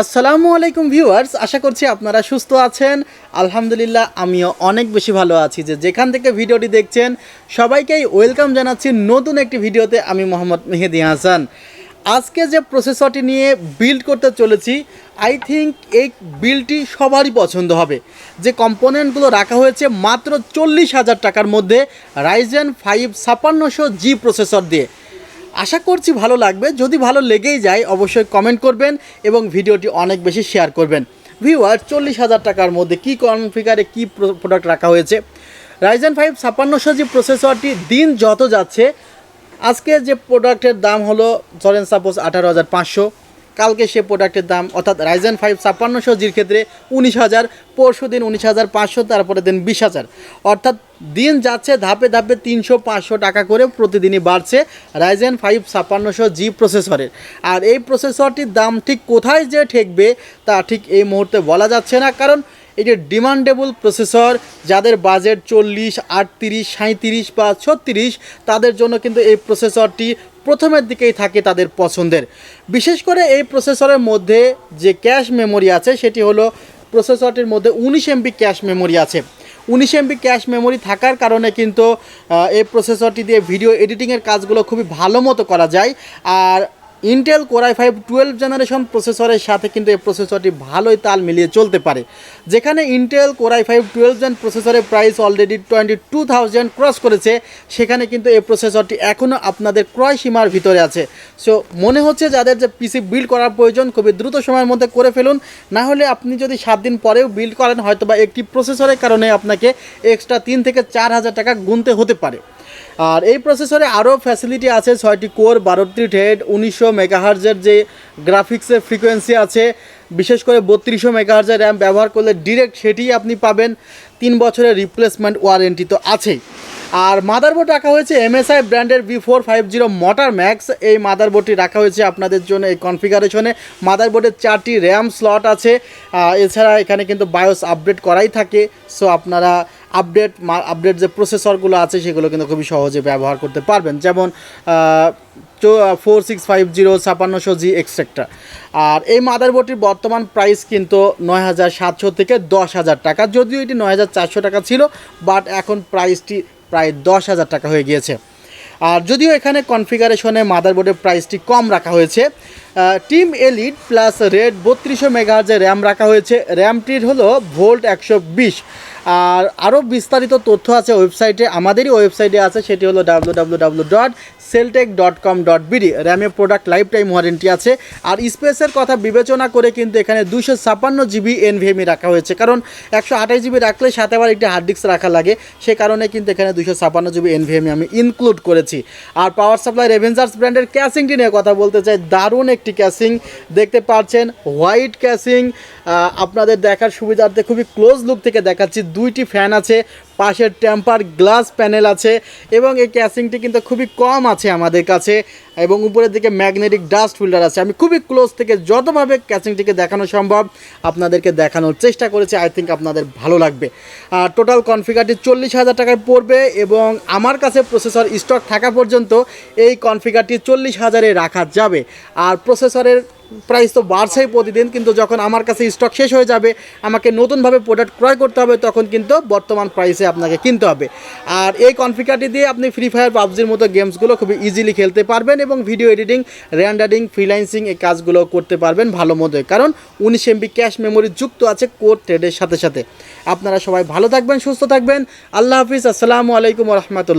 আসসালামু আলাইকুম ভিউয়ার্স, আশা করছি আপনারা সুস্থ আছেন। আলহামদুলিল্লাহ আমিও অনেক বেশি ভালো আছি। যেখান থেকে ভিডিওটি দেখছেন সবাইকেই ওয়েলকাম জানাচ্ছি নতুন একটি ভিডিওতে। আমি মোহাম্মদ মেহেদি হাসান। আজকে যে প্রসেসরটি নিয়ে বিল্ড করতে চলেছি, আই থিঙ্ক এই বিল্ডটি সবারই পছন্দ হবে। যে কম্পোনেন্টগুলো রাখা হয়েছে মাত্র 40,000 টাকার মধ্যে রাইজেন 5 5600G প্রসেসর দিয়ে। আশা করছি ভালো লাগবে। যদি ভালো লেগেই যায় অবশ্যই কমেন্ট করবেন এবং ভিডিওটি অনেক বেশি শেয়ার করবেন। ভিউয়ার 40,000 টাকার মধ্যে কী কনফিগারে কী প্রোডাক্ট রাখা হয়েছে। রাইজেন 5 5600G প্রসেসরটি দিন যত যাচ্ছে, আজকে যে প্রোডাক্টের দাম হলো ধরেন সাপোজ 18,500, কালকে সে প্রোডাক্টের দাম অর্থাৎ রাইজেন 5 5600Gর ক্ষেত্রে 19,000, পরশু দিন 19,500, তারপরে দিন 20,000। অর্থাৎ দিন যাচ্ছে ধাপে ধাপে 300-500 টাকা করে প্রতিদিনই বাড়ছে রাইজেন 5 5600G প্রসেসরের। আর এই প্রসেসরটির দাম ঠিক কোথায় যে ঠেকবে তা ঠিক এই মুহূর্তে বলা যাচ্ছে না, কারণ এটি ডিমান্ডেবল প্রসেসর। যাদের বাজেট 40, 38, 37 বা 36 তাদের জন্য কিন্তু এই প্রসেসরটি প্রথমের দিকেই থাকে তাদের পছন্দের। বিশেষ করে এই প্রসেসরের মধ্যে যে ক্যাশ মেমোরি আছে সেটি হলো প্রসেসরটির মধ্যে 19 MB ক্যাশ মেমোরি আছে। 19 MB ক্যাশ মেমোরি থাকার কারণে কিন্তু এই প্রসেসরটি দিয়ে ভিডিও এডিটিংয়ের কাজগুলো খুবই ভালো মতো করা যায়। আর ইন্টেল কোর i5 12 জেনারেশন প্রসেসরের সাথে কিন্তু এই প্রসেসরটি ভালোই তাল মিলিয়ে চলতে পারে। যেখানে ইন্টেল কোর i5 12 জেন প্রসেসরের প্রাইস অলরেডি 22,000 ক্রস করেছে, সেখানে কিন্তু এই প্রসেসরটি এখনও আপনাদের ক্রয় সীমার ভিতরে আছে। সো মনে হচ্ছে যাদের যে পিসি বিল্ড করার প্রয়োজন খুবই দ্রুত সময়ের মধ্যে করে ফেলুন। না হলে আপনি যদি 7 দিন পরেও বিল্ড করেন, হয়তো বা একটি প্রসেসরের কারণে আপনাকে এক্সট্রা 3 থেকে 4,000 টাকা গুনতে হতে পারে। আর এই প্রসেসরে আরও ফ্যাসিলিটি আছে, 6টি কোর, 12টি থ্রেড, 1900 মেগাহার্জের যে গ্রাফিক্সের ফ্রিকোয়েন্সি আছে। বিশেষ করে 3200 মেগাহার্জের র্যাম ব্যবহার করলে ডিরেক্ট সেটিই আপনি পাবেন। 3 বছরের রিপ্লেসমেন্ট ওয়ারেন্টি তো আছেই। আর মাদারবোর্ড রাখা হয়েছে MSI ব্র্যান্ডের V450 মটার ম্যাক্স। এই মাদারবোর্ডটি রাখা হয়েছে আপনাদের জন্য এই কনফিগারেশনে। মাদারবোর্ডের 4টি র্যাম স্লট আছে। এছাড়া এখানে কিন্তু বায়োস আপডেট করাই থাকে। সো আপনারা আপডেট যে প্রসেসরগুলো আছে সেগুলো কিন্তু খুবই সহজে ব্যবহার করতে পারবেন, যেমন 4650, 5600G এক্সেট্রা। আর এই মাদারবোর্ডটির বর্তমান প্রাইস কিন্তু 9,700 থেকে 10,000 টাকা। যদিও এটি 9,400 টাকা ছিল, বাট এখন প্রাইসটি প্রায় 10,000 টাকা হয়ে গিয়েছে। আর যদিও এখানে কনফিগারেশনে মাদারবোর্ডের প্রাইসটি কম রাখা হয়েছে। টিম এলিট প্লাস রেড 3200 মেগাহার্জের র্যাম রাখা হয়েছে। র্যামটির হলো ভোল্ট 120। আর আরও বিস্তারিত তথ্য আছে ওয়েবসাইটে, আমাদেরই ওয়েবসাইটে আছে, সেটি হলো www.celltech.com.bd। র্যামে প্রোডাক্ট লাইফ টাইম ওয়ারেন্টি আছে। আর স্পেসের কথা বিবেচনা করে কিন্তু এখানে 256GB NVMe রাখা হয়েছে, কারণ 128GB রাখলে সাথে আবার একটি হার্ড ডিস্ক রাখা লাগে, সে কারণে কিন্তু এখানে 256GB NVMe আমি ইনক্লুড করেছি। আর পাওয়ার সাপ্লাই রেভেঞ্জার্স ব্র্যান্ডের ক্যাসিংটি নিয়ে কথা বলতে চাই। দারুণ একটি ক্যাসিং দেখতে পাচ্ছেন, হোয়াইট ক্যাসিং। আপনাদের দেখার সুবিধার্থে খুবই ক্লোজ লুক থেকে দেখাচ্ছি। 2টি ফ্যান আছে, পাশের টেম্পার গ্লাস প্যানেল আছে, এবং এই ক্যাসিংটি কিন্তু খুবই কম আছে আমাদের কাছে, এবং উপরের দিকে ম্যাগনেটিক ডাস্ট ফিল্টার আছে। আমি খুবই ক্লোজ থেকে যতভাবে ক্যাসিংটিকে দেখানো সম্ভব আপনাদেরকে দেখানোর চেষ্টা করেছি। আই থিঙ্ক আপনাদের ভালো লাগবে। আর টোটাল কনফিগারটি 40,000 টাকায় পড়বে, এবং আমার কাছে প্রসেসর স্টক থাকা পর্যন্ত এই কনফিগারটি 40,000-এ রাখা যাবে। আর প্রসেসরের প্রাইস তো বাড়ছেই প্রতিদিন, কিন্তু যখন আমার কাছে স্টক শেষ হয়ে যাবে, আমাকে নতুনভাবে প্রোডাক্ট ক্রয় করতে হবে, তখন কিন্তু বর্তমান প্রাইসে আপনাকে কিনতে হবে। আর এই কনফিগারটি দিয়ে আপনি ফ্রি ফায়ার, পাবজির মতো গেমসগুলো খুবই ইজিলি খেলতে পারবেন, এবং ভিডিও এডিটিং, রেন্ডারিং, ফ্রিল্যান্সিং এই কাজগুলো করতে পারবেন ভালো মতোই, কারণ 19 MB ক্যাশ মেমোরি যুক্ত আছে কোর থ্রেডের সাথে সাথে। আপনারা সবাই ভালো থাকবেন, সুস্থ থাকবেন। আল্লাহ হাফিজ। আসসালামু আলাইকুম ওয়া রাহমাতুল্লাহ।